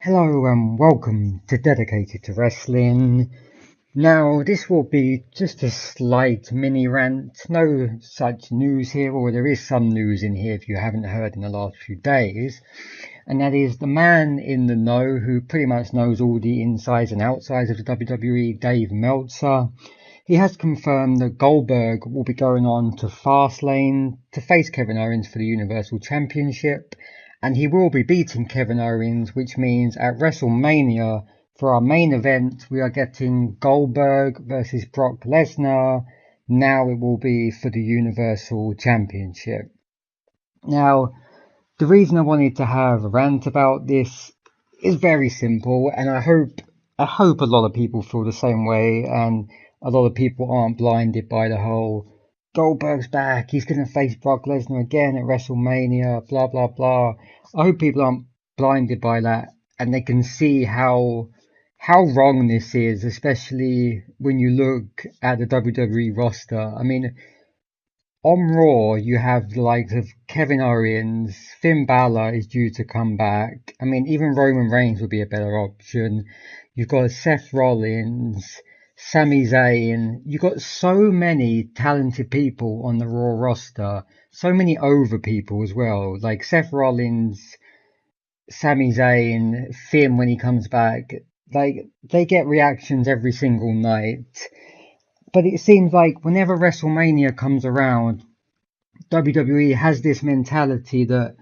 Hello and welcome to Dedicated to Wrestling. Now, this will be just a slight mini rant. No such news here, or there is some news in here if you haven't heard in the last few days. And that is the man in the know who pretty much knows all the insides and outsides of the WWE, Dave Meltzer. He has confirmed that Goldberg will be going on to Fastlane to face Kevin Owens for the Universal Championship, and he will be beating Kevin Owens, which means at WrestleMania, for our main event, we are getting Goldberg versus Brock Lesnar. Now it will be for the Universal Championship. Now, the reason I wanted to have a rant about this is very simple, and I hope a lot of people feel the same way, and a lot of people aren't blinded by the whole Goldberg's back, he's going to face Brock Lesnar again at WrestleMania, blah blah blah. I hope people aren't blinded by that, and they can see how wrong this is, especially when you look at the WWE roster. I mean, on Raw, you have the likes of Kevin Owens, Finn Balor is due to come back. I mean, even Roman Reigns would be a better option. You've got Seth Rollins, Sami Zayn. You've got so many talented people on the Raw roster. So many over people as well. Like Seth Rollins, Sami Zayn, Finn when he comes back. Like, they get reactions every single night. But it seems like whenever WrestleMania comes around, WWE has this mentality that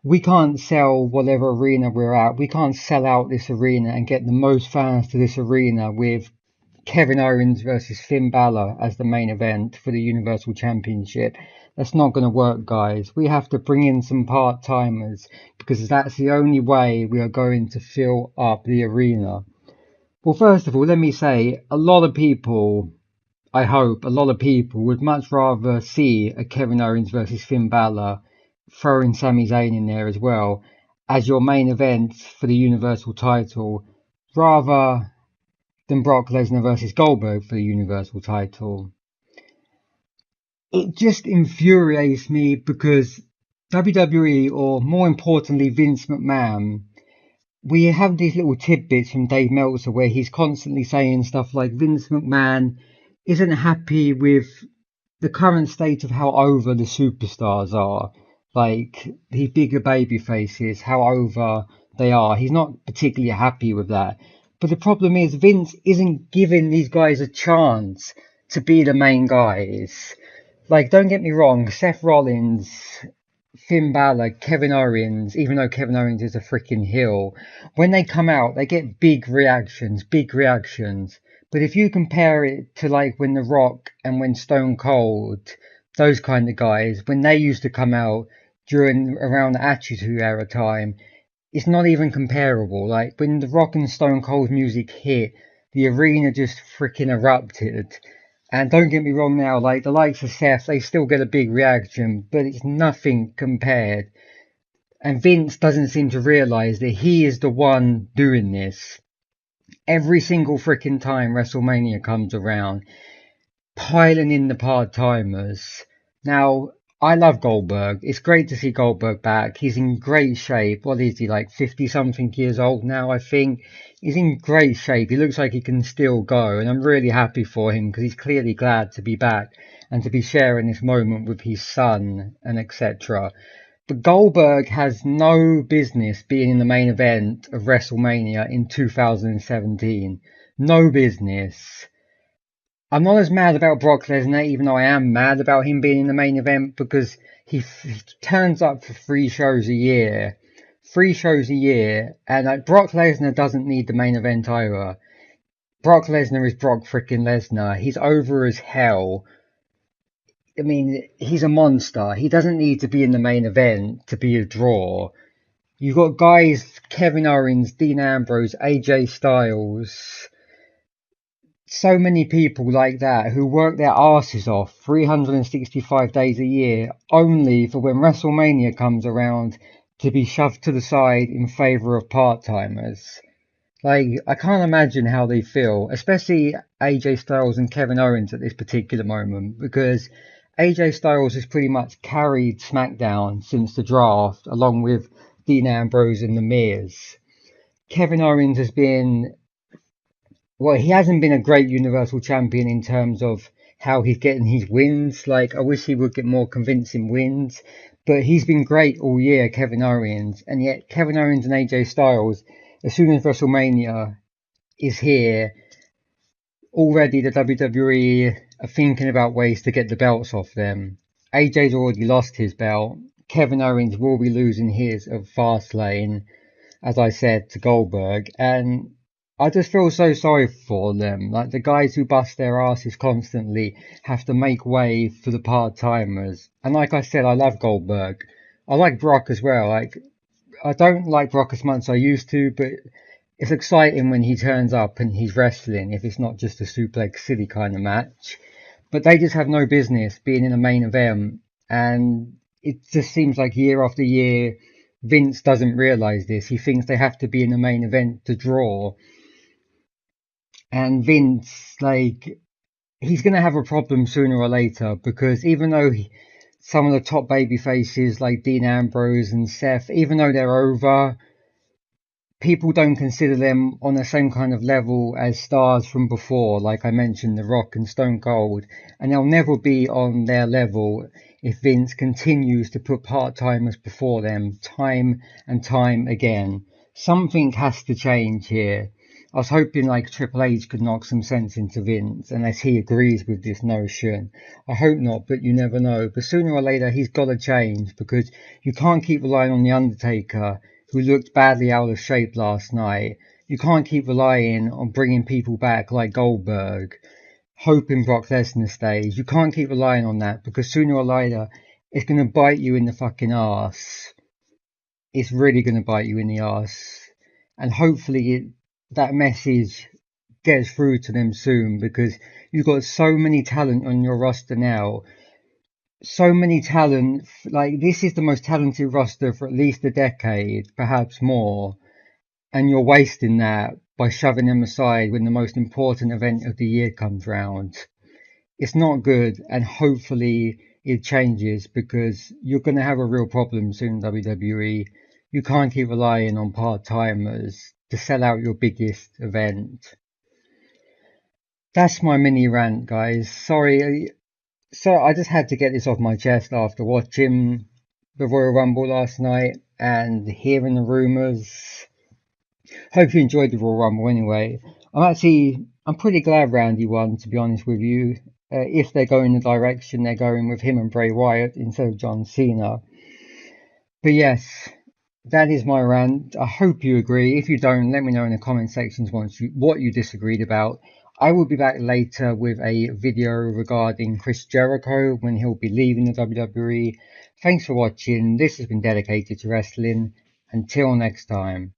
we can't sell whatever arena we're at. We can't sell out this arena and get the most fans to this arena with Kevin Owens versus Finn Balor as the main event for the Universal Championship. That's not going to work, guys. We have to bring in some part-timers because that's the only way we are going to fill up the arena. Well, first of all, let me say, I hope a lot of people would much rather see a Kevin Owens versus Finn Balor, throwing Sami Zayn in there as well, as your main event for the Universal title, rather than Brock Lesnar versus Goldberg for the Universal title. It just infuriates me because WWE, or more importantly Vince McMahon, we have these little tidbits from Dave Meltzer where he's constantly saying stuff like Vince McMahon isn't happy with the current state of how over the superstars are. Like, these bigger baby faces, how over they are. He's not particularly happy with that. But the problem is Vince isn't giving these guys a chance to be the main guys. Like, don't get me wrong, Seth Rollins, Finn Balor, Kevin Owens, even though Kevin Owens is a freaking heel, when they come out, they get big reactions, big reactions. But if you compare it to like when The Rock and when Stone Cold, those kind of guys, when they used to come out during around the Attitude Era time, it's not even comparable. Like when The Rock and Stone Cold music hit, the arena just freaking erupted. And don't get me wrong now, like the likes of Seth, they still get a big reaction, but it's nothing compared. And Vince doesn't seem to realise that he is the one doing this. Every single freaking time WrestleMania comes around, piling in the part-timers. Now, I love Goldberg. It's great to see Goldberg back. He's in great shape. What is he, like 50-something years old now, I think? He's in great shape. He looks like he can still go, and I'm really happy for him because he's clearly glad to be back and to be sharing this moment with his son and etc. But Goldberg has no business being in the main event of WrestleMania in 2017. No business. I'm not as mad about Brock Lesnar, even though I am mad about him being in the main event because he turns up for 3 shows a year. 3 shows a year, and like Brock Lesnar doesn't need the main event either. Brock Lesnar is Brock freaking Lesnar. He's over as hell. I mean, he's a monster. He doesn't need to be in the main event to be a draw. You've got guys, Kevin Owens, Dean Ambrose, AJ Styles, so many people like that who work their asses off 365 days a year only for when WrestleMania comes around to be shoved to the side in favour of part-timers. Like, I can't imagine how they feel, especially AJ Styles and Kevin Owens at this particular moment, because AJ Styles has pretty much carried SmackDown since the draft, along with Dean Ambrose and The Miz. Kevin Owens has been, well, he hasn't been a great Universal Champion in terms of how he's getting his wins. Like, I wish he would get more convincing wins. But he's been great all year, Kevin Owens. And yet, Kevin Owens and AJ Styles, as soon as WrestleMania is here, already the WWE are thinking about ways to get the belts off them. AJ's already lost his belt. Kevin Owens will be losing his at Fastlane, as I said, to Goldberg. And I just feel so sorry for them. Like, the guys who bust their asses constantly have to make way for the part-timers. And like I said, I love Goldberg. I like Brock as well. Like, I don't like Brock as much as I used to, but it's exciting when he turns up and he's wrestling, if it's not just a suplex city kind of match. But they just have no business being in a main event. And it just seems like year after year, Vince doesn't realize this. He thinks they have to be in the main event to draw. And Vince, like, he's going to have a problem sooner or later, because even though some of the top baby faces like Dean Ambrose and Seth, even though they're over, people don't consider them on the same kind of level as stars from before, like I mentioned, The Rock and Stone Cold, and they'll never be on their level if Vince continues to put part-timers before them time and time again. Something has to change here. I was hoping like Triple H could knock some sense into Vince, unless he agrees with this notion. I hope not, but you never know. But sooner or later, he's got to change, because you can't keep relying on The Undertaker, who looked badly out of shape last night. You can't keep relying on bringing people back like Goldberg, hoping Brock Lesnar stays. You can't keep relying on that, because sooner or later, it's going to bite you in the fucking arse. It's really going to bite you in the arse. And hopefully that message gets through to them soon, because you've got so many talent on your roster now. So many talent, like, this is the most talented roster for at least a decade, perhaps more, and you're wasting that by shoving them aside when the most important event of the year comes round. It's not good, and hopefully it changes, because you're going to have a real problem soon, WWE. You can't keep relying on part-timers to sell out your biggest event. That's my mini rant, guys. Sorry, so I just had to get this off my chest after watching the Royal Rumble last night and hearing the rumours. Hope you enjoyed the Royal Rumble anyway. I'm pretty glad Randy won, to be honest with you. If they're going the direction they're going with him and Bray Wyatt instead of John Cena. But yes, that is my rant. I hope you agree. If you don't, let me know in the comment sections what you disagreed about. I will be back later with a video regarding Chris Jericho when he'll be leaving the WWE. Thanks for watching. This has been dedicated to wrestling. Until next time.